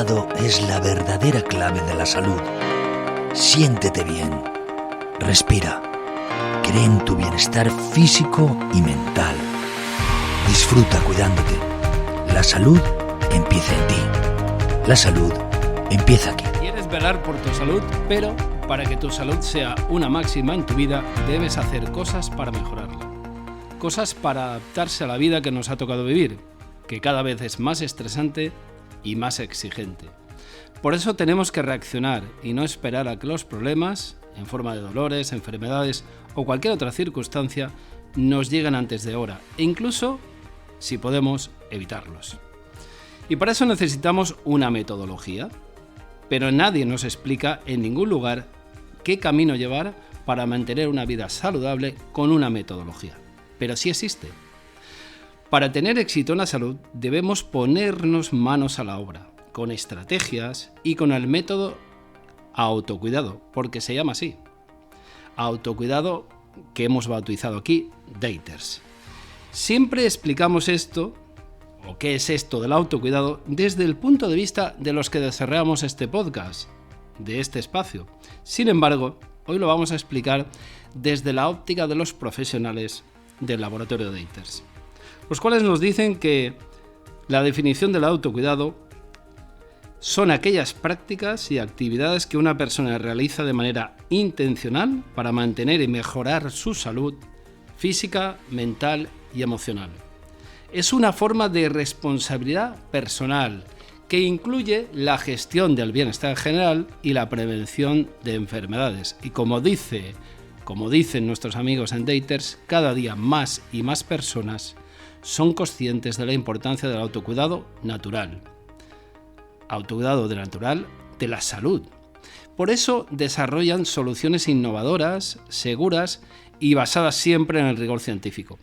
autocuidado es la verdadera clave de la salud. Siéntete bien. Respira. Cree en tu bienestar físico y mental. Disfruta cuidándote. La salud empieza en ti. La salud empieza aquí. Quieres velar por tu salud, pero para que tu salud sea una máxima en tu vida, debes hacer cosas para mejorarla. Cosas para adaptarse a la vida que nos ha tocado vivir, que cada vez es más estresante y más exigente. Por eso tenemos que reaccionar y no esperar a que los problemas, en forma de dolores, enfermedades o cualquier otra circunstancia, nos lleguen antes de hora, e incluso, si podemos, evitarlos. Y para eso necesitamos una metodología, pero nadie nos explica en ningún lugar qué camino llevar para mantener una vida saludable con una metodología. Pero sí existe. Para tener éxito en la salud debemos ponernos manos a la obra, con estrategias y con el método autocuidado, porque se llama así. Autocuidado que hemos bautizado aquí, Daters. Siempre explicamos esto, o qué es esto del autocuidado, desde el punto de vista de los que desarrollamos este podcast, de este espacio. Sin embargo, hoy lo vamos a explicar desde la óptica de los profesionales del laboratorio Daters, los cuales nos dicen que la definición del autocuidado son aquellas prácticas y actividades que una persona realiza de manera intencional para mantener y mejorar su salud física, mental y emocional. Es una forma de responsabilidad personal que incluye la gestión del bienestar general y la prevención de enfermedades. Y como dicen nuestros amigos en Daters, cada día más y más personas son conscientes de la importancia del autocuidado natural. Autocuidado natural de la salud. Por eso desarrollan soluciones innovadoras, seguras y basadas siempre en el rigor científico,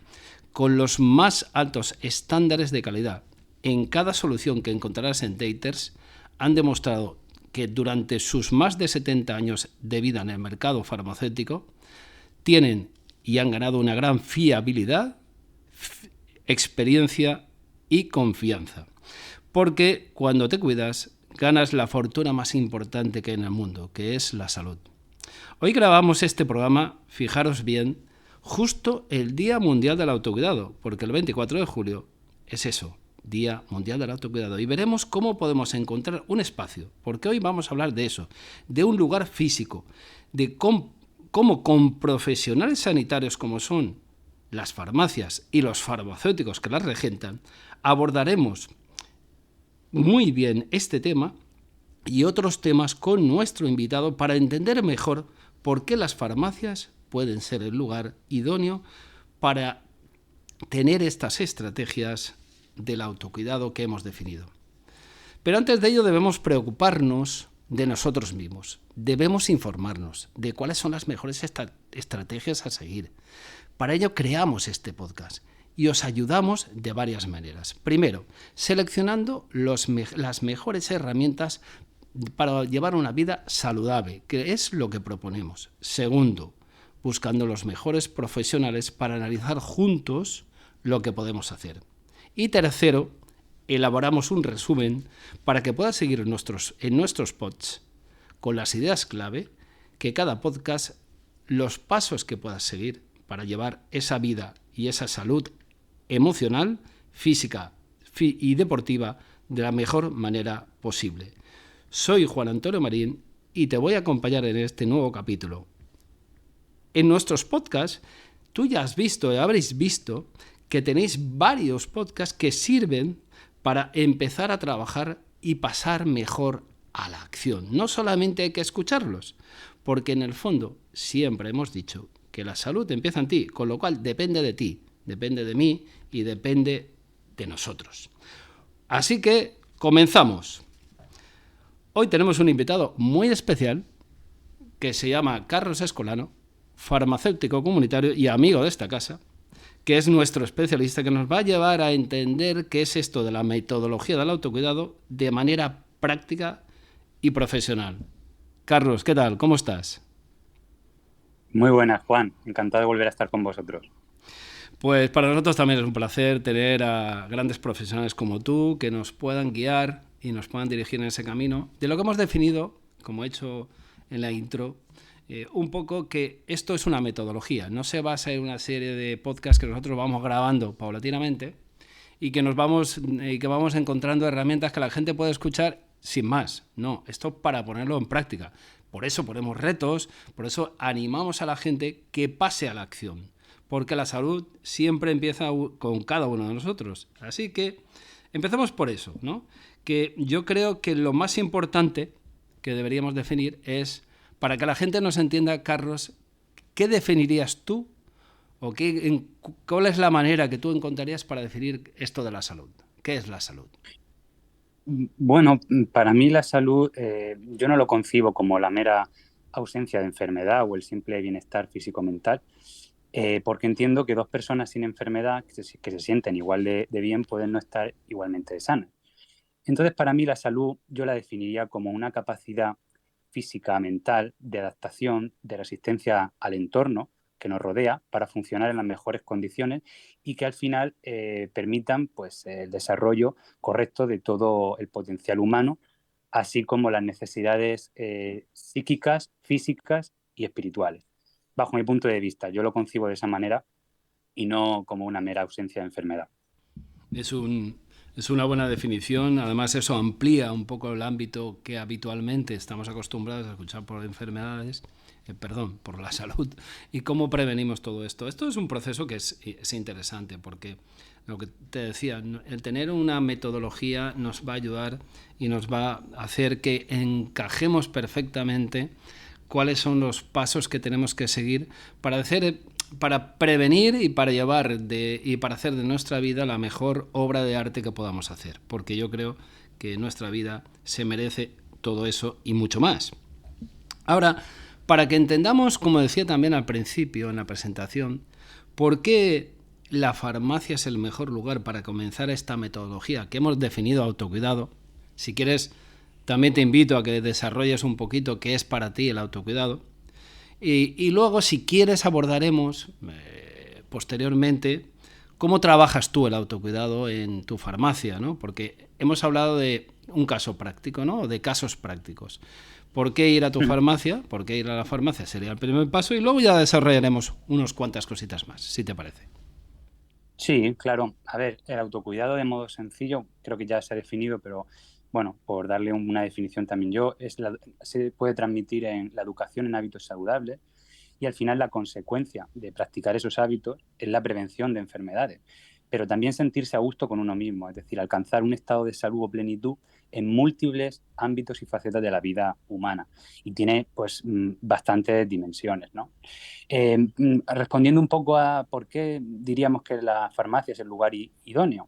con los más altos estándares de calidad. En cada solución que encontrarás en Daters han demostrado que durante sus más de 70 años de vida en el mercado farmacéutico tienen y han ganado una gran fiabilidad, experiencia y confianza. Porque cuando te cuidas, ganas la fortuna más importante que hay en el mundo, que es la salud. Hoy grabamos este programa, fijaros bien, justo el Día Mundial del Autocuidado, porque el 24 de julio es eso, Día Mundial del Autocuidado. Y veremos cómo podemos encontrar un espacio, porque hoy vamos a hablar de eso, de un lugar físico, de cómo con profesionales sanitarios como son las farmacias y los farmacéuticos que las regentan, abordaremos muy bien este tema y otros temas con nuestro invitado para entender mejor por qué las farmacias pueden ser el lugar idóneo para tener estas estrategias del autocuidado que hemos definido. Pero antes de ello debemos preocuparnos de nosotros mismos. Debemos informarnos de cuáles son las mejores estrategias a seguir. Para ello creamos este podcast y os ayudamos de varias maneras. Primero, seleccionando las mejores herramientas para llevar una vida saludable, que es lo que proponemos. Segundo, buscando los mejores profesionales para analizar juntos lo que podemos hacer. Y tercero, elaboramos un resumen para que puedas seguir en nuestros pods con las ideas clave que cada podcast, los pasos que puedas seguir para llevar esa vida y esa salud emocional, física y deportiva de la mejor manera posible. Soy Juan Antonio Marín y te voy a acompañar en este nuevo capítulo. En nuestros podcasts, tú ya habréis visto que tenéis varios podcasts que sirven para empezar a trabajar y pasar mejor a la acción. No solamente hay que escucharlos, porque en el fondo siempre hemos dicho que la salud empieza en ti, con lo cual depende de ti, depende de mí y depende de nosotros. Así que comenzamos. Hoy tenemos un invitado muy especial que se llama Carlos Escolano, farmacéutico comunitario y amigo de esta casa, que es nuestro especialista que nos va a llevar a entender qué es esto de la metodología del autocuidado de manera práctica y profesional. Carlos, ¿qué tal? ¿Cómo estás? Muy buenas, Juan. Encantado de volver a estar con vosotros. Pues para nosotros también es un placer tener a grandes profesionales como tú que nos puedan guiar y nos puedan dirigir en ese camino, de lo que hemos definido, como he hecho en la intro, un poco que esto es una metodología, no se basa en una serie de podcasts que nosotros vamos grabando paulatinamente y que vamos encontrando herramientas que la gente puede escuchar sin más. No, esto para ponerlo en práctica. Por eso ponemos retos, por eso animamos a la gente que pase a la acción, porque la salud siempre empieza con cada uno de nosotros. Así que empecemos por eso, ¿no? Que yo creo que lo más importante que deberíamos definir es, para que la gente nos entienda, Carlos, ¿qué definirías tú o cuál es la manera que tú encontrarías para definir esto de la salud? ¿Qué es la salud? Bueno, para mí la salud, yo no lo concibo como la mera ausencia de enfermedad o el simple bienestar físico-mental, porque entiendo que dos personas sin enfermedad que se sienten igual de bien pueden no estar igualmente sanas. Entonces, para mí la salud yo la definiría como una capacidad física, mental, de adaptación, de resistencia al entorno que nos rodea para funcionar en las mejores condiciones y que al final permitan pues, el desarrollo correcto de todo el potencial humano, así como las necesidades psíquicas, físicas y espirituales. Bajo mi punto de vista, yo lo concibo de esa manera y no como una mera ausencia de enfermedad. Es una buena definición. Además, eso amplía un poco el ámbito que habitualmente estamos acostumbrados a escuchar por enfermedades, por la salud, y cómo prevenimos todo esto. Esto es un proceso que es interesante porque, lo que te decía, el tener una metodología nos va a ayudar y nos va a hacer que encajemos perfectamente cuáles son los pasos que tenemos que seguir para prevenir y para para hacer de nuestra vida la mejor obra de arte que podamos hacer, porque yo creo que nuestra vida se merece todo eso y mucho más. Ahora, para que entendamos, como decía también al principio en la presentación, por qué la farmacia es el mejor lugar para comenzar esta metodología que hemos definido autocuidado. Si quieres, también te invito a que desarrolles un poquito qué es para ti el autocuidado. Y luego, si quieres, abordaremos posteriormente cómo trabajas tú el autocuidado en tu farmacia, ¿no? Porque hemos hablado de un caso práctico, ¿no? De casos prácticos. ¿Por qué ir a tu farmacia? ¿Por qué ir a la farmacia? Sería el primer paso y luego ya desarrollaremos unas cuantas cositas más, si te parece. Sí, claro. A ver, el autocuidado de modo sencillo creo que ya se ha definido, pero bueno, por darle una definición también yo, se puede transmitir en la educación en hábitos saludables y al final la consecuencia de practicar esos hábitos es la prevención de enfermedades, pero también sentirse a gusto con uno mismo, es decir, alcanzar un estado de salud o plenitud en múltiples ámbitos y facetas de la vida humana y tiene pues bastantes dimensiones, ¿no? Respondiendo un poco a por qué diríamos que la farmacia es el lugar idóneo.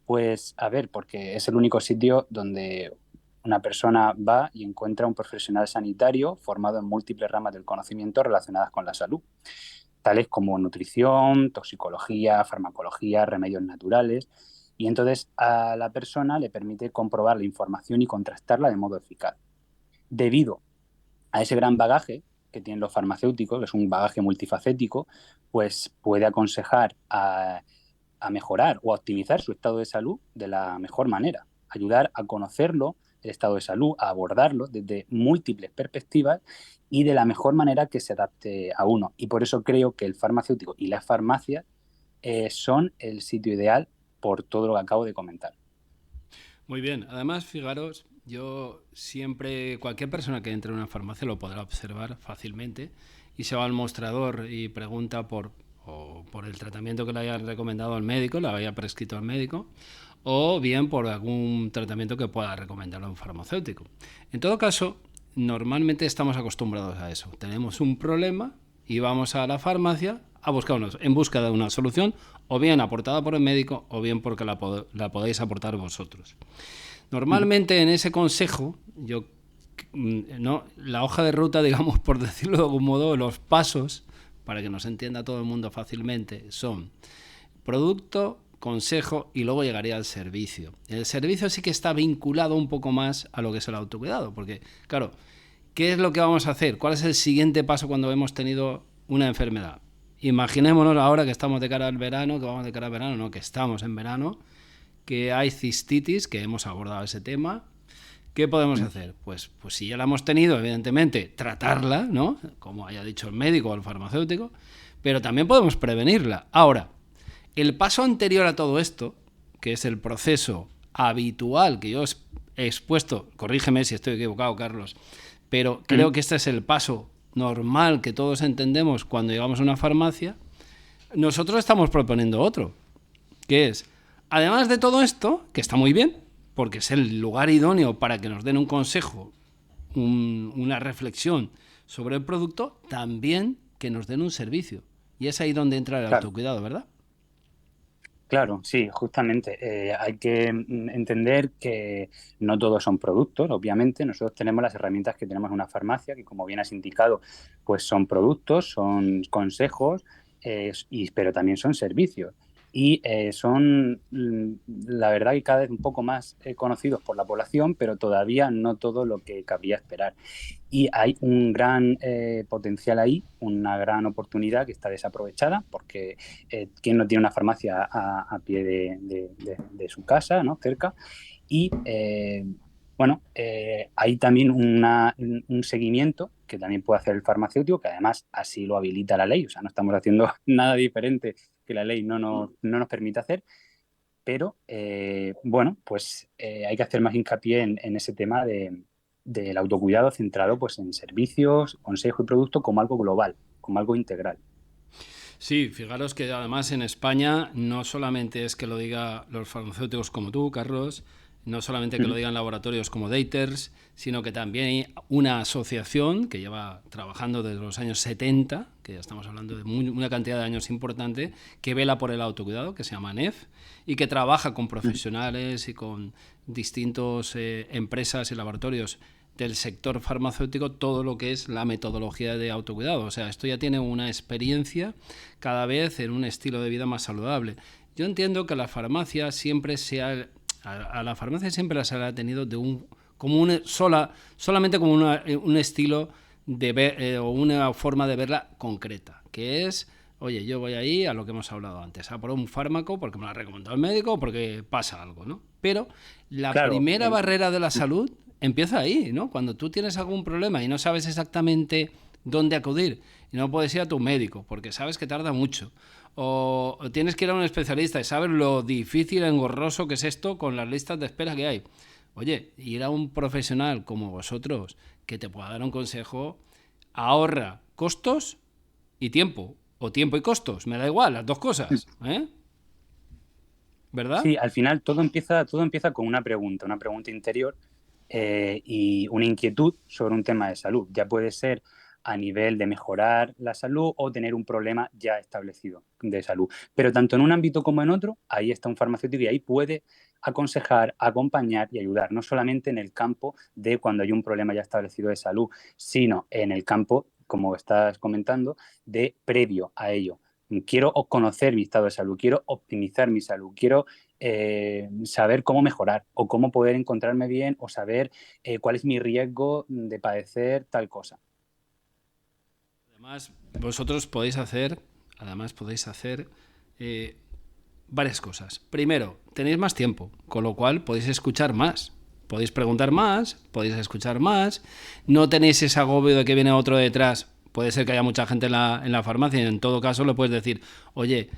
Pues a ver, porque es el único sitio donde una persona va y encuentra un profesional sanitario formado en múltiples ramas del conocimiento relacionadas con la salud, tales como nutrición, toxicología, farmacología, remedios naturales, y entonces a la persona le permite comprobar la información y contrastarla de modo eficaz. Debido a ese gran bagaje que tienen los farmacéuticos, que es un bagaje multifacético, pues puede aconsejar a mejorar o a optimizar su estado de salud de la mejor manera, ayudar a conocerlo, el estado de salud, a abordarlo desde múltiples perspectivas y de la mejor manera que se adapte a uno. Y por eso creo que el farmacéutico y las farmacias son el sitio ideal por todo lo que acabo de comentar. Muy bien. Además, fijaros, yo siempre, cualquier persona que entre a una farmacia lo podrá observar fácilmente y se va al mostrador y pregunta por el tratamiento que le haya recomendado al médico, le haya prescrito al médico, o bien por algún tratamiento que pueda recomendarle a un farmacéutico. En todo caso, normalmente estamos acostumbrados a eso. Tenemos un problema y vamos a la farmacia en busca de una solución, o bien aportada por el médico, o bien porque la podéis aportar vosotros. Normalmente en ese consejo, la hoja de ruta, digamos, por decirlo de algún modo, los pasos, para que nos entienda todo el mundo fácilmente, son producto, consejo y luego llegaría al servicio. El servicio sí que está vinculado un poco más a lo que es el autocuidado, porque, claro, ¿qué es lo que vamos a hacer? ¿Cuál es el siguiente paso cuando hemos tenido una enfermedad? Imaginémonos ahora que estamos de cara al verano, que estamos en verano, que hay cistitis, que hemos abordado ese tema, ¿Qué podemos hacer? Pues si ya la hemos tenido, evidentemente, tratarla, ¿no? Como haya dicho el médico o el farmacéutico, pero también podemos prevenirla. Ahora, el paso anterior a todo esto, que es el proceso habitual que yo he expuesto, corrígeme si estoy equivocado, Carlos, pero creo que este es el paso normal que todos entendemos cuando llegamos a una farmacia. Nosotros estamos proponiendo otro, que es, además de todo esto, que está muy bien, porque es el lugar idóneo para que nos den un consejo, una reflexión sobre el producto, también que nos den un servicio. Y es ahí donde entra el autocuidado, ¿verdad? Claro, sí, justamente. Hay que entender que no todos son productos, obviamente. Nosotros tenemos las herramientas que tenemos en una farmacia, que como bien has indicado, pues son productos, son consejos, pero también son servicios. Y son, la verdad, que cada vez un poco más conocidos por la población, pero todavía no todo lo que cabría esperar. Y hay un gran potencial ahí, una gran oportunidad que está desaprovechada, porque ¿quién no tiene una farmacia a pie de su casa, ¿no? Cerca? Y hay también un seguimiento que también puede hacer el farmacéutico, que además así lo habilita la ley. O sea, no estamos haciendo nada diferente que la ley no nos permite hacer. Pero, hay que hacer más hincapié en ese tema del autocuidado centrado pues, en servicios, consejo y producto como algo global, como algo integral. Sí, fijaros que además en España no solamente es que lo digan los farmacéuticos como tú, Carlos, no solamente que lo digan laboratorios como Daters, sino que también hay una asociación que lleva trabajando desde los años 70, que ya estamos hablando de una cantidad de años importante, que vela por el autocuidado, que se llama NEF, y que trabaja con profesionales y con distintas empresas y laboratorios del sector farmacéutico todo lo que es la metodología de autocuidado. O sea, esto ya tiene una experiencia cada vez en un estilo de vida más saludable. Yo entiendo que la farmacia siempre a la farmacia siempre se la ha tenido solamente como un estilo de ver o una forma de verla concreta, que es, oye, yo voy ahí a lo que hemos hablado antes, a por un fármaco porque me lo ha recomendado el médico o porque pasa algo, ¿no? Pero la primera barrera de la salud empieza ahí, ¿no? Cuando tú tienes algún problema y no sabes exactamente dónde acudir y no puedes ir a tu médico porque sabes que tarda mucho, o tienes que ir a un especialista y sabes lo difícil, engorroso que es esto con las listas de espera que hay. Oye, ir a un profesional como vosotros que te pueda dar un consejo ahorra costos y tiempo, o tiempo y costos, me da igual, las dos cosas, ¿eh? ¿Verdad? Sí, al final todo empieza con una pregunta interior y una inquietud sobre un tema de salud. Ya puede ser a nivel de mejorar la salud o tener un problema ya establecido de salud. Pero tanto en un ámbito como en otro, ahí está un farmacéutico y ahí puede aconsejar, acompañar y ayudar, no solamente en el campo de cuando hay un problema ya establecido de salud, sino en el campo, como estás comentando, de previo a ello. Quiero conocer mi estado de salud, quiero optimizar mi salud, quiero saber cómo mejorar o cómo poder encontrarme bien o saber cuál es mi riesgo de padecer tal cosa. Además, vosotros podéis hacer varias cosas. Primero, tenéis más tiempo, con lo cual podéis escuchar más. Podéis preguntar más, podéis escuchar más. No tenéis ese agobio de que viene otro detrás. Puede ser que haya mucha gente en la farmacia y en todo caso le puedes decir, oye,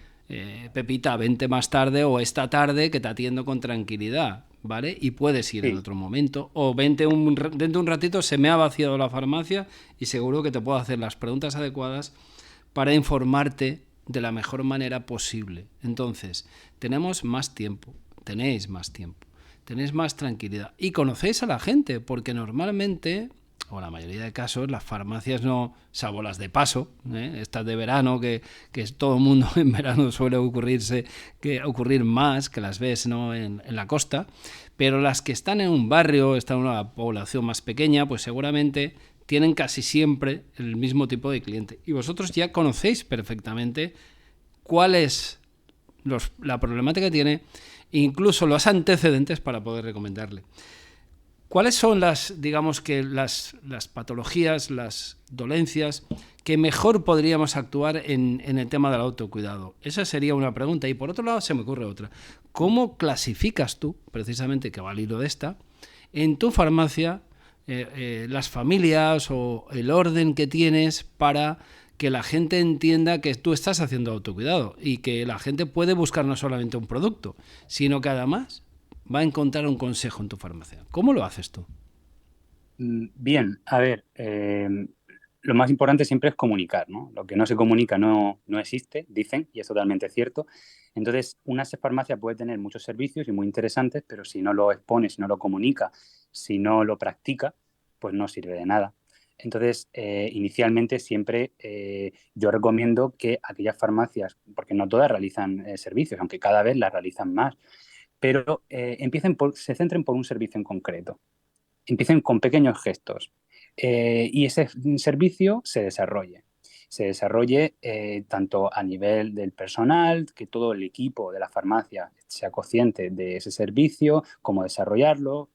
Pepita, vente más tarde o esta tarde que te atiendo con tranquilidad, ¿vale? Y puedes ir en otro momento. O dentro de un ratito se me ha vaciado la farmacia y seguro que te puedo hacer las preguntas adecuadas para informarte de la mejor manera posible. Entonces, tenéis más tiempo, tenéis más tranquilidad y conocéis a la gente, porque normalmente, o la mayoría de casos, las farmacias no, salvo las de paso, estas de verano, que todo el mundo en verano suele ocurrir más, que las ves, ¿no?, en la costa, pero las que están en un barrio, están en una población más pequeña, pues seguramente tienen casi siempre el mismo tipo de cliente. Y vosotros ya conocéis perfectamente cuál es la problemática que tiene, incluso los antecedentes para poder recomendarle. ¿Cuáles son las patologías, las dolencias que mejor podríamos actuar en el tema del autocuidado? Esa sería una pregunta. Y por otro lado se me ocurre otra. ¿Cómo clasificas tú, precisamente, que va al hilo de esta, en tu farmacia las familias o el orden que tienes para que la gente entienda que tú estás haciendo autocuidado y que la gente puede buscar no solamente un producto, sino que además va a encontrar un consejo en tu farmacia. ¿Cómo lo haces tú? Bien, a ver, lo más importante siempre es comunicar, ¿no? Lo que no se comunica no existe, dicen, y es totalmente cierto. Entonces, una farmacia puede tener muchos servicios y muy interesantes, pero si no lo expone, si no lo comunica, si no lo practica, pues no sirve de nada. Entonces, inicialmente siempre yo recomiendo que aquellas farmacias, porque no todas realizan servicios, aunque cada vez las realizan más, pero se centren por un servicio en concreto. Empiecen con pequeños gestos y ese servicio se desarrolle. Se desarrolle tanto a nivel del personal, que todo el equipo de la farmacia sea consciente de ese servicio, cómo desarrollarlo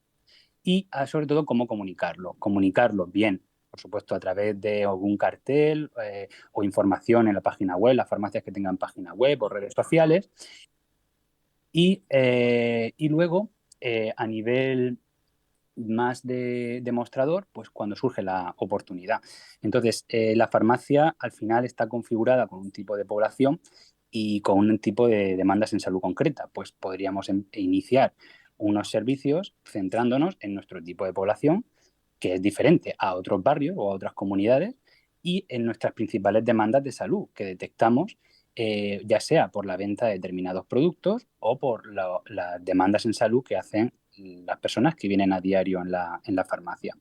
y sobre todo cómo comunicarlo. Comunicarlo bien, por supuesto, a través de algún cartel o información en la página web, las farmacias que tengan página web o redes sociales. Y luego, a nivel más de demostrador, pues cuando surge la oportunidad. Entonces, la farmacia al final está configurada con un tipo de población y con un tipo de demandas en salud concreta. Pues podríamos iniciar unos servicios centrándonos en nuestro tipo de población, que es diferente a otros barrios o a otras comunidades, y en nuestras principales demandas de salud que detectamos, ya sea por la venta de determinados productos o por las demandas en salud que hacen las personas que vienen a diario en la farmacia.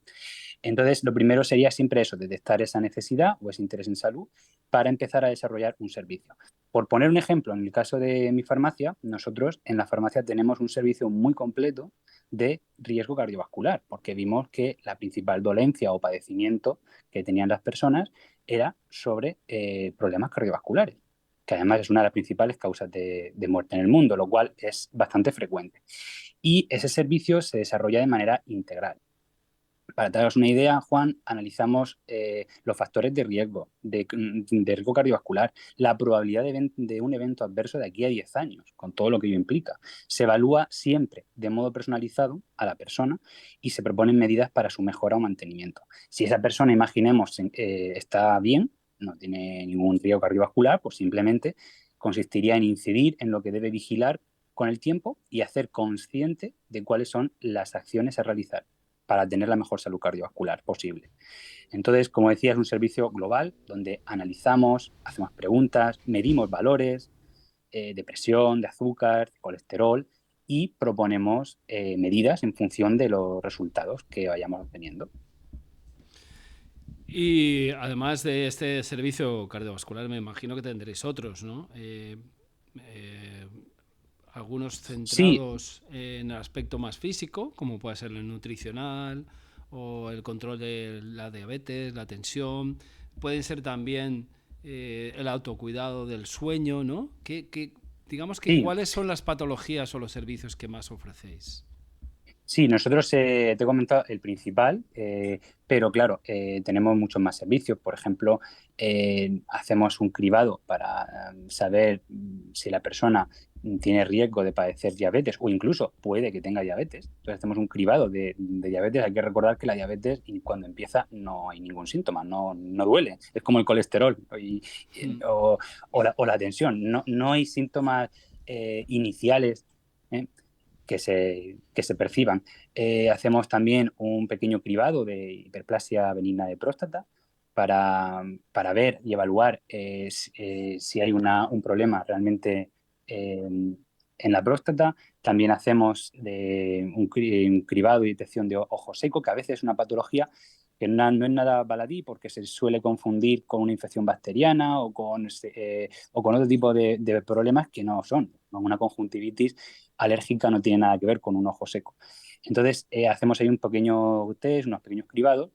Entonces, lo primero sería siempre eso, detectar esa necesidad o ese interés en salud para empezar a desarrollar un servicio. Por poner un ejemplo, en el caso de mi farmacia, nosotros en la farmacia tenemos un servicio muy completo de riesgo cardiovascular, porque vimos que la principal dolencia o padecimiento que tenían las personas era sobre problemas cardiovasculares, que además es una de las principales causas de muerte en el mundo, lo cual es bastante frecuente. Y ese servicio se desarrolla de manera integral. Para daros una idea, Juan, analizamos los factores de riesgo cardiovascular, la probabilidad de un evento adverso de aquí a 10 años, con todo lo que ello implica. Se evalúa siempre de modo personalizado a la persona y se proponen medidas para su mejora o mantenimiento. Si esa persona, imaginemos, está bien, no tiene ningún riesgo cardiovascular, pues simplemente consistiría en incidir en lo que debe vigilar con el tiempo y hacer consciente de cuáles son las acciones a realizar para tener la mejor salud cardiovascular posible. Entonces, como decía, es un servicio global donde analizamos, hacemos preguntas, medimos valores de presión, de azúcar, de colesterol y proponemos medidas en función de los resultados que vayamos obteniendo. Y además de este servicio cardiovascular, me imagino que tendréis otros, ¿no? Algunos Sí, centrados en el aspecto más físico, como puede ser el nutricional o el control de la diabetes, la tensión. Pueden ser también el autocuidado del sueño, ¿no? Digamos que, sí. ¿cuáles son las patologías o los servicios que más ofrecéis? Sí, nosotros te he comentado el principal, pero claro, tenemos muchos más servicios. Por ejemplo, hacemos un cribado para saber si la persona tiene riesgo de padecer diabetes o incluso puede que tenga diabetes. Entonces hacemos un cribado de diabetes. Hay que recordar que la diabetes cuando empieza no hay ningún síntoma, no duele. Es como el colesterol o la tensión. No hay síntomas iniciales. ¿eh? Que se perciban. Hacemos también un pequeño cribado de hiperplasia benigna de próstata para ver y evaluar si hay un problema realmente en la próstata. También hacemos un cribado y detección de ojo seco, que a veces es una patología que no es nada baladí porque se suele confundir con una infección bacteriana o con otro tipo de problemas que no son. Una conjuntivitis alérgica no tiene nada que ver con un ojo seco. Entonces, hacemos ahí un pequeño test, unos pequeños cribados,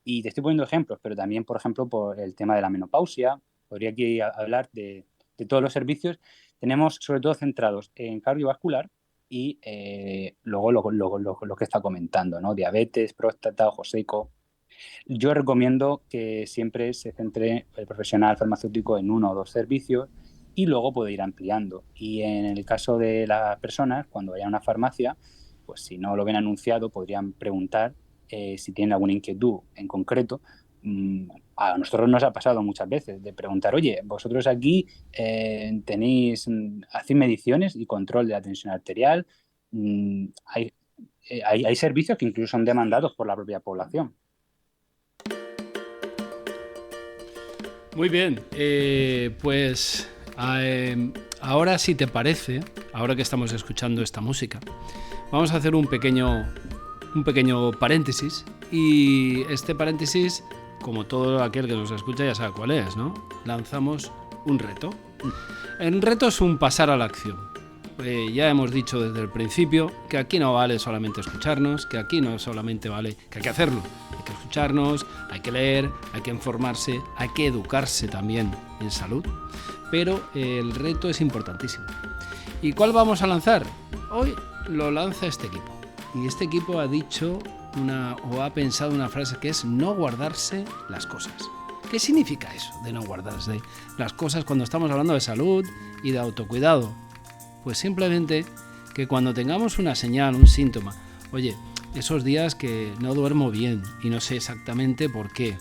y te estoy poniendo ejemplos, pero también, por ejemplo, por el tema de la menopausia, podría aquí hablar de todos los servicios. Tenemos sobre todo centrados en cardiovascular y luego lo que está comentando, ¿no? Diabetes, próstata, ojo seco. Yo recomiendo que siempre se centre el profesional farmacéutico en uno o dos servicios y luego puede ir ampliando. Y en el caso de las personas, cuando vayan a una farmacia, pues si no lo ven anunciado, podrían preguntar si tienen alguna inquietud en concreto. A nosotros nos ha pasado muchas veces de preguntar, oye, vosotros aquí hacéis mediciones y control de la tensión arterial. Hay servicios que incluso son demandados por la propia población. Muy bien, pues ahora, si te parece, ahora que estamos escuchando esta música, vamos a hacer un pequeño paréntesis, y este paréntesis, como todo aquel que nos escucha ya sabe cuál es, ¿no? Lanzamos un reto. El reto es un pasar a la acción. Ya hemos dicho desde el principio que aquí no vale solamente escucharnos, que aquí no solamente vale, que hay que hacerlo. Hay que escucharnos, hay que leer, hay que informarse, hay que educarse también en salud, pero el reto es importantísimo. ¿Y cuál vamos a lanzar? Hoy lo lanza este equipo. Y este equipo ha dicho ha pensado una frase que es no guardarse las cosas. ¿Qué significa eso de no guardarse las cosas cuando estamos hablando de salud y de autocuidado? Pues simplemente que cuando tengamos una señal, un síntoma, oye, esos días que no duermo bien y no sé exactamente por qué,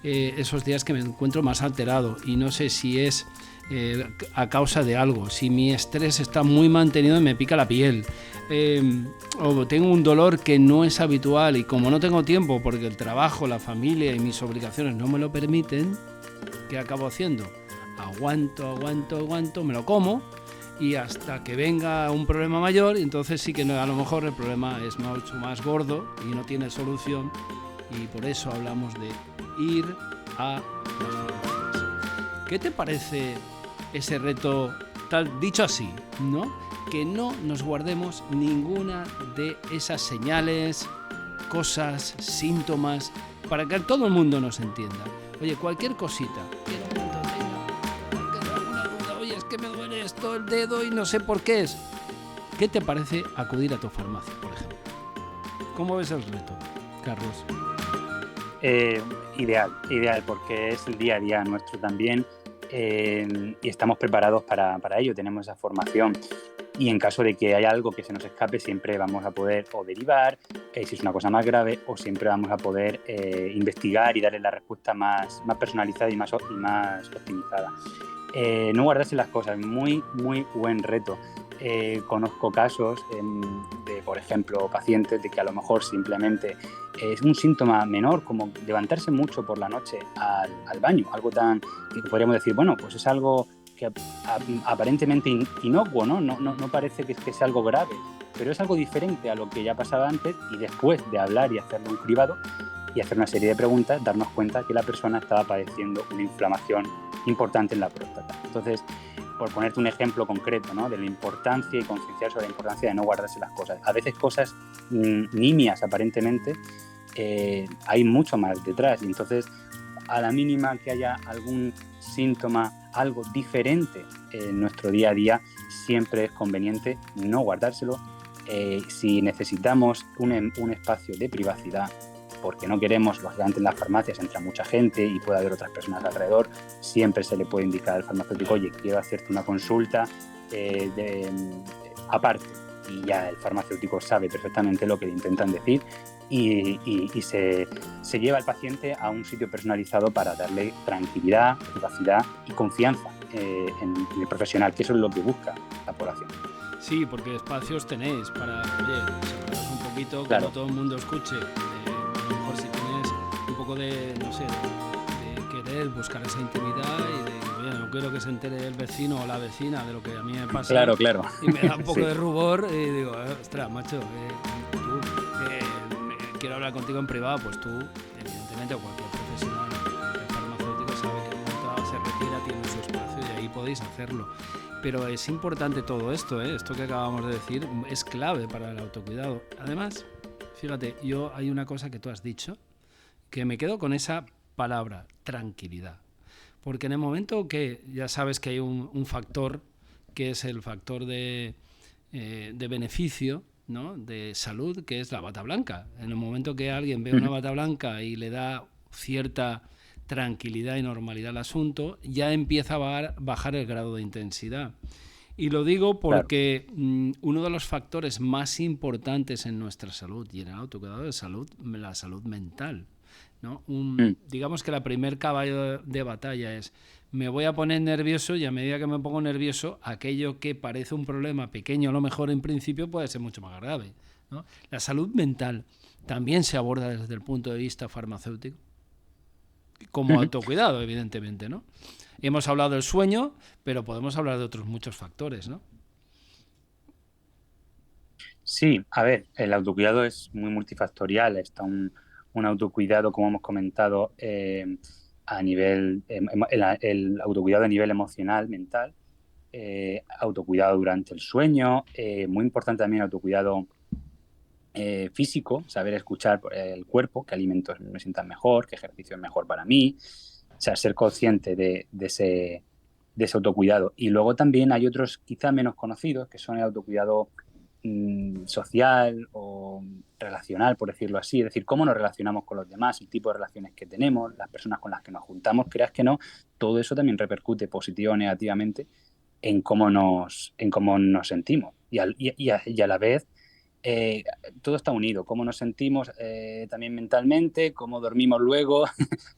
esos días que me encuentro más alterado y no sé si es a causa de algo, si mi estrés está muy mantenido y me pica la piel, o tengo un dolor que no es habitual y como no tengo tiempo porque el trabajo, la familia y mis obligaciones no me lo permiten, ¿qué acabo haciendo? Aguanto, me lo como y hasta que venga un problema mayor, y entonces sí que a lo mejor el problema es mucho más gordo y no tiene solución, y por eso hablamos de ir a las farmacias. ¿Qué te parece ese reto dicho así, ¿no? Que no nos guardemos ninguna de esas señales, cosas, síntomas, para que todo el mundo nos entienda. Oye, cualquier cosita, oye, es que me duele esto, el dedo y no sé por qué es. ¿Qué te parece acudir a tu farmacia, por ejemplo? ¿Cómo ves el reto, Carlos? Ideal, porque es el día a día nuestro también, y estamos preparados para ello, tenemos esa formación. Y en caso de que haya algo que se nos escape, siempre vamos a poder o derivar, si es una cosa más grave, o siempre vamos a poder investigar y darle la respuesta más personalizada y más optimizada. No guardarse las cosas, muy, muy buen reto. Conozco casos de, por ejemplo, pacientes de que a lo mejor simplemente es un síntoma menor, como levantarse mucho por la noche al baño, algo tan que podríamos decir, bueno, pues es algo que aparentemente inocuo, ¿no? No parece que sea algo grave, pero es algo diferente a lo que ya pasaba antes, y después de hablar y hacerlo un cribado y hacer una serie de preguntas, darnos cuenta que la persona estaba padeciendo una inflamación importante en la próstata. Entonces, por ponerte un ejemplo concreto, ¿no?, de la importancia y concienciar sobre la importancia de no guardarse las cosas. A veces cosas nimias aparentemente, hay mucho más detrás, y entonces a la mínima que haya algún síntoma, algo diferente en nuestro día a día, siempre es conveniente no guardárselo. Si necesitamos un espacio de privacidad, porque no queremos, lógicamente en las farmacias entra mucha gente y puede haber otras personas alrededor, siempre se le puede indicar al farmacéutico, oye, quiero hacerte una consulta aparte, y ya el farmacéutico sabe perfectamente lo que le intentan decir, y se lleva al paciente a un sitio personalizado para darle tranquilidad, privacidad y confianza en el profesional, que eso es lo que busca la población. Sí, porque espacios tenéis para, oye, separaros un poquito, claro, que no todo el mundo escuche. A lo mejor si tienes un poco de, no sé, de querer buscar esa intimidad y de, oye, no quiero que se entere el vecino o la vecina de lo que a mí me pasa. Claro. Y me da un poco de rubor y digo, ostras, macho, tú, quiero hablar contigo en privado, pues tú, evidentemente, o cualquier profesional farmacéutico sabe que en un momento se retira, tiene su espacio y ahí podéis hacerlo. Pero es importante todo esto, esto que acabamos de decir es clave para el autocuidado. Además, fíjate, hay una cosa que tú has dicho que me quedo con esa palabra, tranquilidad. Porque en el momento que ya sabes que hay un factor que es el factor de beneficio, ¿no?, de salud, que es la bata blanca. En el momento que alguien ve una bata blanca y le da cierta tranquilidad y normalidad al asunto, ya empieza a bajar el grado de intensidad. Y lo digo claro. porque uno de los factores más importantes en nuestra salud y en el autocuidado de salud, la salud mental, ¿no? Mm, Digamos que la primer caballo de batalla es me voy a poner nervioso y a medida que me pongo nervioso, aquello que parece un problema pequeño a lo mejor en principio puede ser mucho más grave, ¿no? La salud mental también se aborda desde el punto de vista farmacéutico como ujú. autocuidado, evidentemente, ¿no? Hemos hablado del sueño, pero podemos hablar de otros muchos factores, ¿no? Sí, a ver, el autocuidado es muy multifactorial. Está un autocuidado, como hemos comentado, a nivel, el autocuidado a nivel emocional, mental, autocuidado durante el sueño, muy importante también autocuidado físico, saber escuchar el cuerpo, qué alimentos me sientan mejor, qué ejercicio es mejor para mí, o sea, ser consciente de ese autocuidado. Y luego también hay otros quizá menos conocidos, que son el autocuidado social o relacional, por decirlo así, es decir, cómo nos relacionamos con los demás, el tipo de relaciones que tenemos, las personas con las que nos juntamos, creas que no, todo eso también repercute positivo o negativamente en cómo nos sentimos. Y a la vez eh, todo está unido, cómo nos sentimos también mentalmente, cómo dormimos luego, o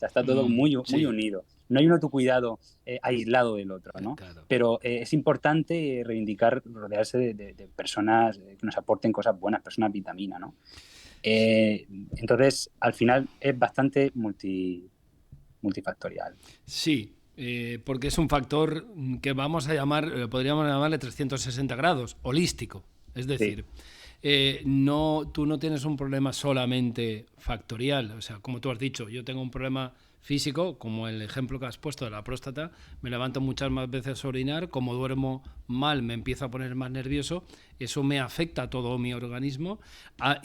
sea, está todo muy Sí, unido. No hay un autocuidado aislado del otro, ¿no? claro. Pero es importante reivindicar, rodearse de personas que nos aporten cosas buenas, personas vitamina, ¿no? Eh, entonces, al final es bastante multifactorial. Sí, porque es un factor que vamos a llamar, podríamos llamarle 360 grados, holístico. Es Sí, decir, no, tú no tienes un problema solamente factorial. O sea, como tú has dicho, yo tengo un problema físico, como el ejemplo que has puesto de la próstata, me levanto muchas más veces a orinar, como duermo mal me empiezo a poner más nervioso, eso me afecta a todo mi organismo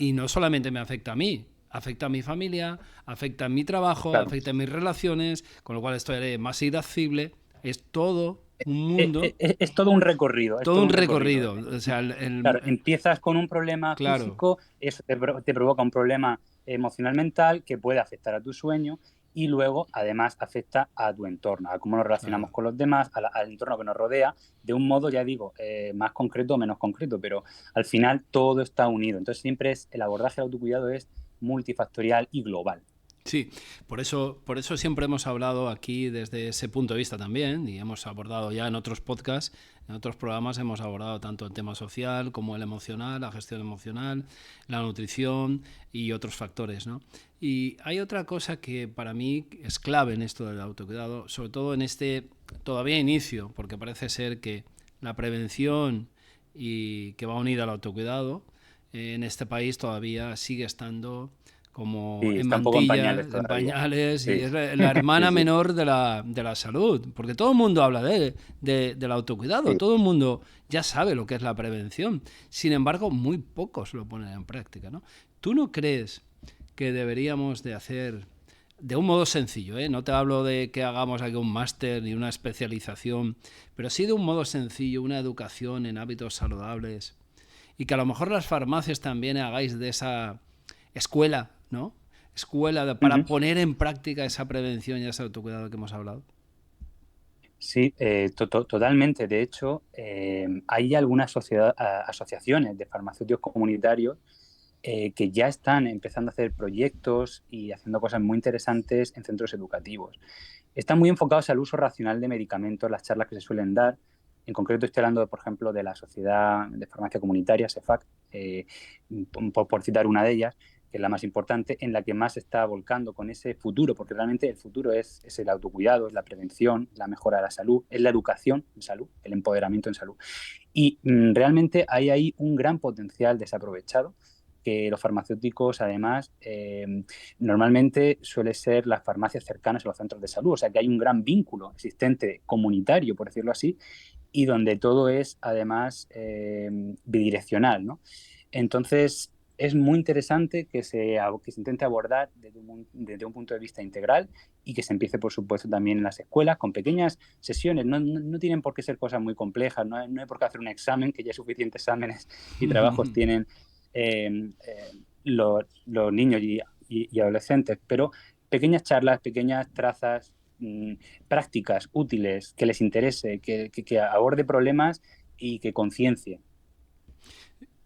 y no solamente me afecta a mí, afecta a mi familia, afecta a mi trabajo, claro. afecta a mis relaciones, con lo cual estoy más irascible. Es todo un mundo, Es todo un recorrido, es todo todo un un recorrido. recorrido. O sea, Claro, empiezas con un problema claro, físico, eso te provoca un problema emocional mental que puede afectar a tu sueño y luego además afecta a tu entorno, a cómo nos relacionamos claro. con los demás, al entorno que nos rodea, de un modo, ya digo, más concreto o menos concreto, pero al final todo está unido. Entonces siempre el abordaje del autocuidado es multifactorial y global. Sí, por eso siempre hemos hablado aquí desde ese punto de vista también, y hemos abordado ya en otros podcasts, en otros programas hemos abordado tanto el tema social como el emocional, la gestión emocional, la nutrición y otros factores, ¿no? Y hay otra cosa que para mí es clave en esto del autocuidado, sobre todo en este todavía inicio, porque parece ser que la prevención y que va unida al autocuidado en este país todavía sigue estando como Sí, en está un poco en mantillas, pañales en todavía. pañales, y Sí, es la sí, hermana sí, menor de la salud, porque todo el mundo habla del autocuidado, sí. todo el mundo ya sabe lo que es la prevención, sin embargo, muy pocos lo ponen en práctica, ¿no? ¿Tú no crees que deberíamos de hacer, de un modo sencillo, no te hablo de que hagamos aquí un máster ni una especialización, pero sí de un modo sencillo, una educación en hábitos saludables, y que a lo mejor las farmacias también hagáis de esa escuela, ¿no? Para Ujú. poner en práctica esa prevención y ese autocuidado que hemos hablado. Sí, totalmente. De hecho, hay algunas asociaciones de farmacéuticos comunitarios que ya están empezando a hacer proyectos y haciendo cosas muy interesantes en centros educativos. Están muy enfocados al uso racional de medicamentos, las charlas que se suelen dar. En concreto estoy hablando, por ejemplo, de la Sociedad de Farmacia Comunitaria, SEFAC, por citar una de ellas, que es la más importante, en la que más se está volcando con ese futuro, porque realmente el futuro es el autocuidado, es la prevención, la mejora de la salud, es la educación en salud, el empoderamiento en salud. Y realmente hay ahí un gran potencial desaprovechado que los farmacéuticos, además, normalmente suele ser las farmacias cercanas a los centros de salud, o sea que hay un gran vínculo existente comunitario, por decirlo así, y donde todo es, además, bidireccional, ¿no? Entonces, es muy interesante que se intente abordar desde un punto de vista integral y que se empiece, por supuesto, también en las escuelas con pequeñas sesiones. No tienen por qué ser cosas muy complejas, no hay por qué hacer un examen, que ya suficientes exámenes y trabajos tienen los niños y adolescentes, pero pequeñas charlas, pequeñas trazas prácticas, útiles, que les interese, que aborde problemas y que conciencie.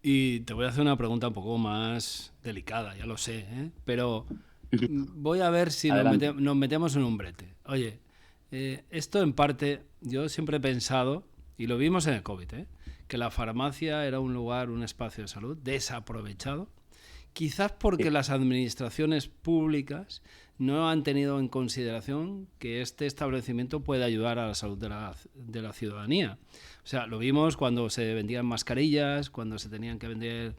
Y te voy a hacer una pregunta un poco más delicada, ya lo sé, ¿eh? Pero voy a ver si nos metemos en un brete. Oye, esto en parte, yo siempre he pensado, y lo vimos en el COVID, que la farmacia era un lugar, un espacio de salud desaprovechado, quizás porque las administraciones públicas no han tenido en consideración que este establecimiento puede ayudar a la salud de la ciudadanía. O sea, lo vimos cuando se vendían mascarillas, cuando se tenían que vender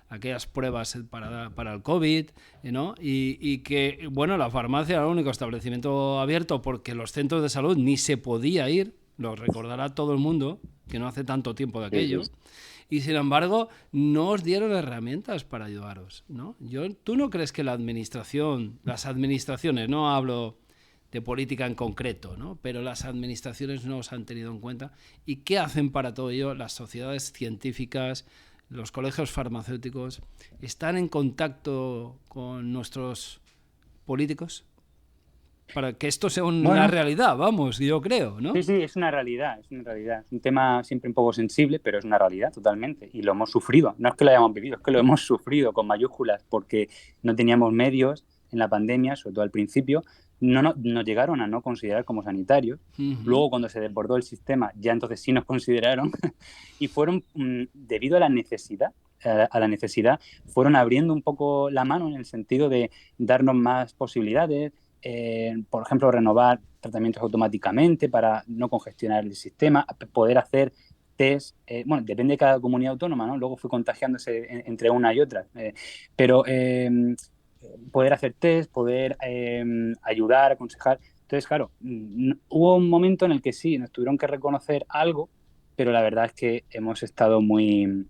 aquellas pruebas para el COVID, ¿no? Y que, bueno, la farmacia era el único establecimiento abierto porque los centros de salud ni se podía ir, lo recordará todo el mundo, que no hace tanto tiempo de aquello. Y sin embargo, no os dieron herramientas para ayudaros, ¿no? ¿Tú no crees que las administraciones, no hablo de política en concreto, ¿no? Pero las administraciones no os han tenido en cuenta? ¿Y qué hacen para todo ello las sociedades científicas, los colegios farmacéuticos? ¿Están en contacto con nuestros políticos? Para que esto sea una realidad, vamos, yo creo, ¿no? Sí, es una realidad, es un tema siempre un poco sensible, pero es una realidad totalmente, y lo hemos sufrido, no es que lo hayamos vivido, es que lo hemos sufrido con mayúsculas, porque no teníamos medios en la pandemia, sobre todo al principio, nos llegaron a no considerar como sanitarios, luego cuando se desbordó el sistema, ya entonces sí nos consideraron, y fueron, debido a la necesidad, fueron abriendo un poco la mano en el sentido de darnos más posibilidades. Por ejemplo, renovar tratamientos automáticamente para no congestionar el sistema, poder hacer test, bueno, depende de cada comunidad autónoma, ¿no? Luego fue contagiándose entre una y otra, pero poder hacer test, poder ayudar, aconsejar. Entonces, claro, hubo un momento en el que sí, nos tuvieron que reconocer algo, pero la verdad es que hemos estado muy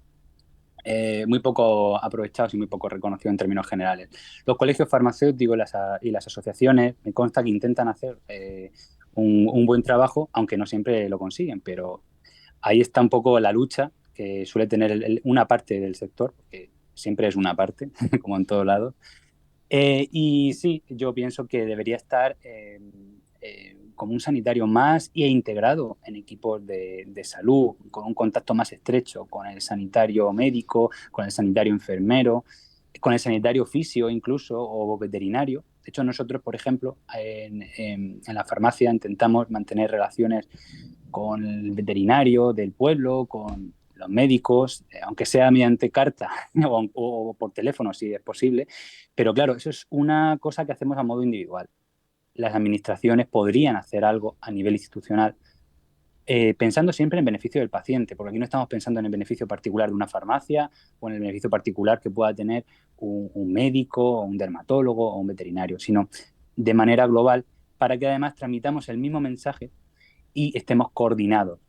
poco aprovechados y muy poco reconocidos en términos generales. Los colegios farmacéuticos y las asociaciones me consta que intentan hacer un buen trabajo, aunque no siempre lo consiguen, pero ahí está un poco la lucha que suele tener una parte del sector, porque siempre es una parte, como en todos lados. Y sí, yo pienso que debería estar como un sanitario más e integrado en equipos de salud, con un contacto más estrecho con el sanitario médico, con el sanitario enfermero, con el sanitario fisio incluso, o veterinario. De hecho, nosotros, por ejemplo, en la farmacia intentamos mantener relaciones con el veterinario del pueblo, con los médicos, aunque sea mediante carta o por teléfono, si es posible. Pero claro, eso es una cosa que hacemos a modo individual. Las administraciones podrían hacer algo a nivel institucional, pensando siempre en beneficio del paciente, porque aquí no estamos pensando en el beneficio particular de una farmacia o en el beneficio particular que pueda tener un médico, o un dermatólogo o un veterinario, sino de manera global, para que además transmitamos el mismo mensaje y estemos coordinados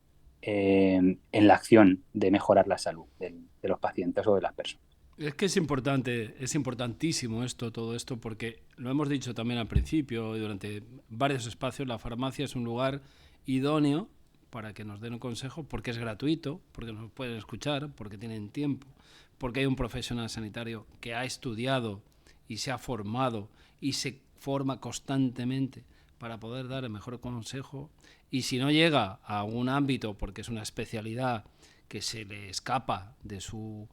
en la acción de mejorar la salud de los pacientes o de las personas. Es que es importante, es importantísimo todo esto, porque lo hemos dicho también al principio y durante varios espacios, la farmacia es un lugar idóneo para que nos den un consejo, porque es gratuito, porque nos pueden escuchar, porque tienen tiempo, porque hay un profesional sanitario que ha estudiado y se ha formado y se forma constantemente para poder dar el mejor consejo, y si no llega a un ámbito porque es una especialidad que se le escapa de su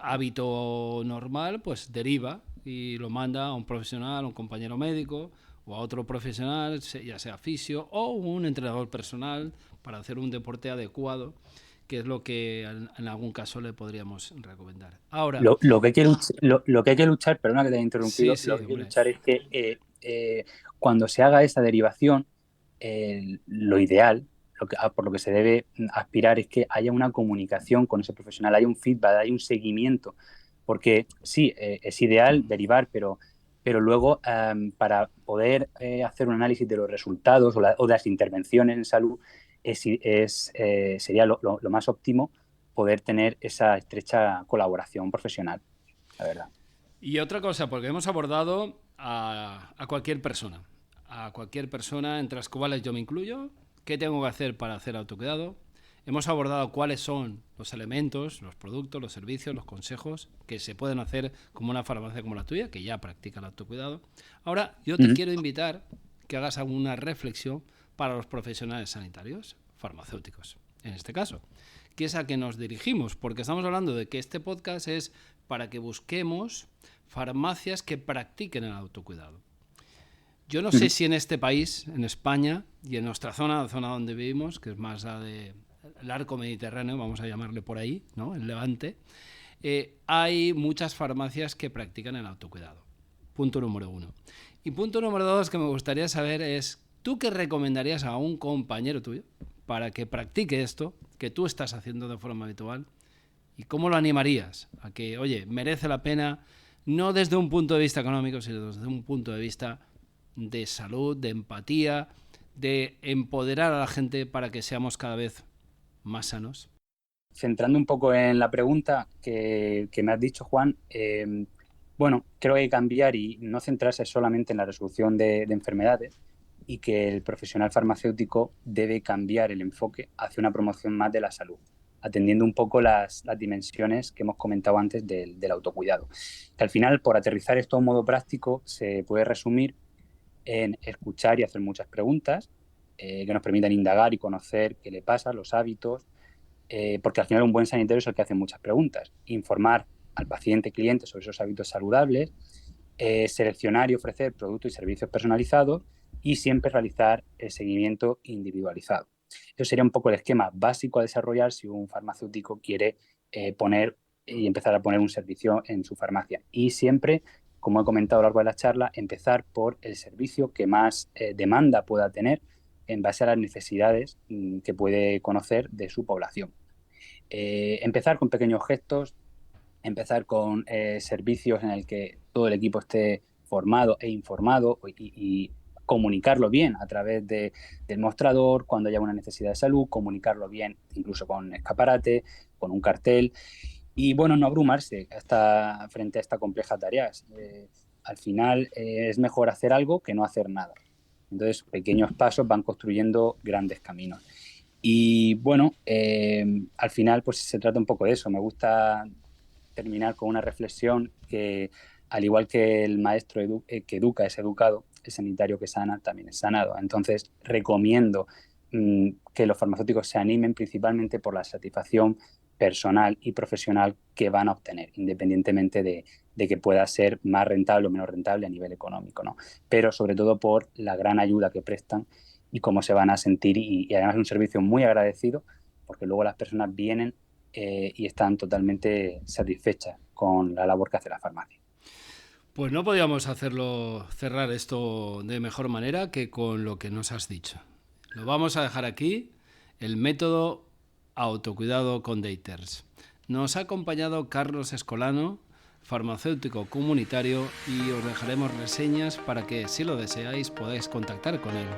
hábito normal, pues deriva y lo manda a un profesional, a un compañero médico o a otro profesional, ya sea fisio o un entrenador personal, para hacer un deporte adecuado, que es lo que en algún caso le podríamos recomendar. Ahora, lo que hay que luchar, perdona que te haya interrumpido, lo que hay que luchar es que cuando se haga esa derivación, lo ideal, por lo que se debe aspirar, es que haya una comunicación con ese profesional, haya un feedback, haya un seguimiento, porque sí, es ideal derivar, pero luego para poder hacer un análisis de los resultados o de las intervenciones en salud, sería lo más óptimo poder tener esa estrecha colaboración profesional, la verdad. Y otra cosa, porque hemos abordado a cualquier persona, entre las cuales yo me incluyo, qué tengo que hacer para hacer autocuidado. Hemos abordado cuáles son los elementos, los productos, los servicios, los consejos que se pueden hacer como una farmacia como la tuya, que ya practica el autocuidado. Ahora, yo te quiero invitar que hagas alguna reflexión para los profesionales sanitarios, farmacéuticos, en este caso, que es a que nos dirigimos, porque estamos hablando de que este podcast es para que busquemos farmacias que practiquen el autocuidado. Yo no sé si en este país, en España, y en nuestra zona, la zona donde vivimos, que es más la del arco mediterráneo, vamos a llamarle por ahí, ¿no? El Levante, hay muchas farmacias que practican el autocuidado. Punto número 1. Y punto número 2 que me gustaría saber es, ¿tú qué recomendarías a un compañero tuyo para que practique esto que tú estás haciendo de forma habitual? ¿Y cómo lo animarías a que, oye, merece la pena, no desde un punto de vista económico, sino desde un punto de vista de salud, de empatía, de empoderar a la gente para que seamos cada vez más sanos? Centrando un poco en la pregunta que me has dicho, Juan, bueno, creo que hay que cambiar y no centrarse solamente en la resolución de enfermedades, y que el profesional farmacéutico debe cambiar el enfoque hacia una promoción más de la salud, atendiendo un poco las dimensiones que hemos comentado antes del autocuidado. Que al final, por aterrizar esto a un modo práctico, se puede resumir en escuchar y hacer muchas preguntas que nos permitan indagar y conocer qué le pasa, los hábitos, porque al final un buen sanitario es el que hace muchas preguntas. Informar al paciente, cliente sobre esos hábitos saludables, seleccionar y ofrecer productos y servicios personalizados y siempre realizar el seguimiento individualizado. Eso sería un poco el esquema básico a desarrollar si un farmacéutico quiere empezar a poner un servicio en su farmacia. Y siempre, como he comentado a lo largo de la charla, empezar por el servicio que más demanda pueda tener en base a las necesidades que puede conocer de su población. Empezar con pequeños gestos, empezar con servicios en el que todo el equipo esté formado e informado y comunicarlo bien a través del mostrador, cuando haya una necesidad de salud, comunicarlo bien incluso con escaparate, con un cartel. Y bueno, no abrumarse frente a esta compleja tarea. Al final es mejor hacer algo que no hacer nada. Entonces, pequeños pasos van construyendo grandes caminos. Y bueno, al final pues se trata un poco de eso. Me gusta terminar con una reflexión que, al igual que el maestro que educa es educado, el sanitario que sana también es sanado. Entonces, recomiendo que los farmacéuticos se animen principalmente por la satisfacción personal y profesional que van a obtener, independientemente de que pueda ser más rentable o menos rentable a nivel económico, ¿no? Pero sobre todo por la gran ayuda que prestan y cómo se van a sentir, y además es un servicio muy agradecido, porque luego las personas vienen y están totalmente satisfechas con la labor que hace la farmacia. Pues no podíamos cerrar esto de mejor manera que con lo que nos has dicho. Lo vamos a dejar aquí, el método autocuidado con Daters. Nos ha acompañado Carlos Escolano, farmacéutico comunitario, y os dejaremos reseñas para que, si lo deseáis, podáis contactar con él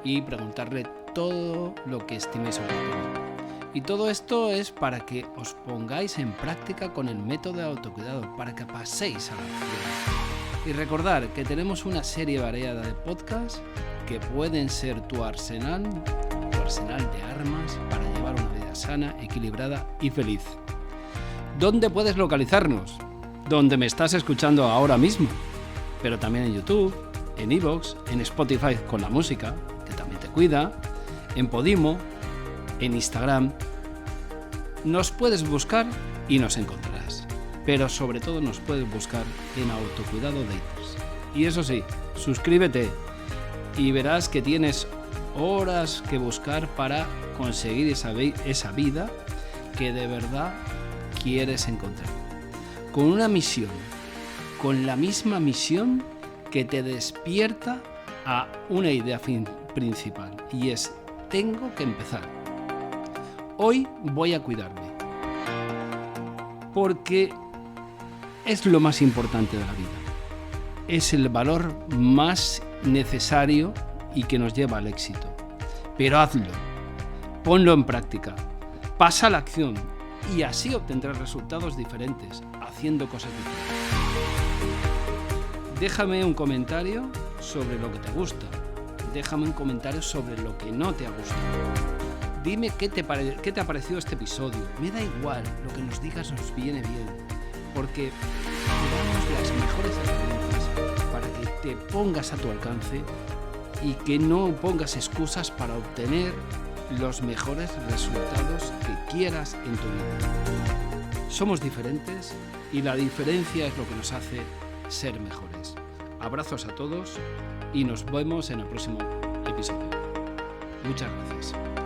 y preguntarle todo lo que estiméis oportuno. Y todo esto es para que os pongáis en práctica con el método de autocuidado, para que paséis a la acción. Y recordad que tenemos una serie variada de podcasts que pueden ser tu arsenal de armas para llevar una vida sana, equilibrada y feliz. ¿Dónde puedes localizarnos? Donde me estás escuchando ahora mismo, pero también en YouTube, en iVoox, en Spotify con la música, que también te cuida, en Podimo, en Instagram. Nos puedes buscar y nos encontrarás, pero sobre todo nos puedes buscar en Autocuidado Daters. Y eso sí, suscríbete y verás que tienes horas que buscar para conseguir esa vida que de verdad quieres encontrar. Con una misión, con la misma misión que te despierta a una idea principal, y es: tengo que empezar. Hoy voy a cuidarme, porque es lo más importante de la vida. Es el valor más necesario y que nos lleva al éxito. Pero hazlo, ponlo en práctica, pasa a la acción, y así obtendrás resultados diferentes, haciendo cosas diferentes. Déjame un comentario sobre lo que te gusta, déjame un comentario sobre lo que no te ha gustado. Dime qué te ha parecido este episodio. Me da igual, lo que nos digas nos viene bien, porque te damos las mejores herramientas para que te pongas a tu alcance y que no pongas excusas para obtener los mejores resultados que quieras en tu vida. Somos diferentes y la diferencia es lo que nos hace ser mejores. Abrazos a todos y nos vemos en el próximo episodio. Muchas gracias.